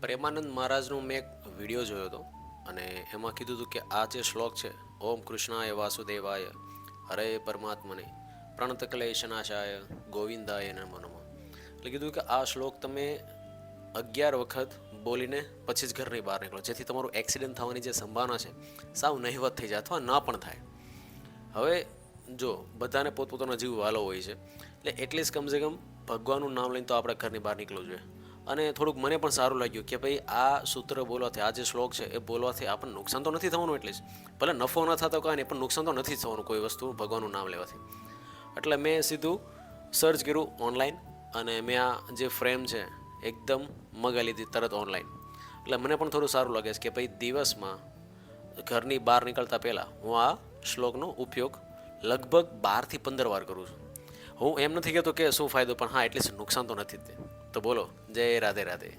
પ્રેમાનંદ મહારાજનો મેં એક વિડીયો જોયો હતો અને એમાં કીધું હતું કે આ જે શ્લોક છે, ઓમ કૃષ્ણાય વાસુદેવાય હરે પરમાત્મને પ્રણતકલેશનાશાય ગોવિંદાય નમો નમઃ. એટલે કીધું કે આ શ્લોક તમે 11 વખત બોલીને પછી જ ઘરની બહાર નીકળો, જેથી તમારું એક્સિડન્ટ થવાની જે સંભાવના છે સાવ નહિવત થઈ જાય અથવા ના પણ થાય. હવે જો બધાને પોતપોતાનો જીવ વાલો હોય છે, એટલે એટલીસ્ટ કમસે કમ ભગવાનનું નામ લઈને તો આપણે ઘરની બહાર નીકળવું જોઈએ. અને થોડુંક મને પણ સારું લાગ્યું કે ભાઈ આ સૂત્ર બોલવાથી, આ જે શ્લોક છે એ બોલવાથી આપણને નુકસાન તો નથી થવાનું, એટલીસ્ટ ભલે નફો ન થતો કાંઈ નહીં, પણ નુકસાન તો નથી થવાનું કોઈ વસ્તુ ભગવાનનું નામ લેવાથી. એટલે મેં સીધું સર્ચ કર્યું ઓનલાઈન અને મેં આ જે ફ્રેમ છે એકદમ મગાવી લીધી તરત ઓનલાઈન. એટલે મને પણ થોડું સારું લાગે છે કે ભાઈ દિવસમાં ઘરની બહાર નીકળતા પહેલાં હું આ શ્લોકનો ઉપયોગ લગભગ 12 થી 15 વાર કરું છું. હું એમ નથી કહેતો કે શું ફાયદો, પણ હા એટલીસ્ટ નુકસાન તો નથી જ તે. તો બોલો, જય રાધે રાધે.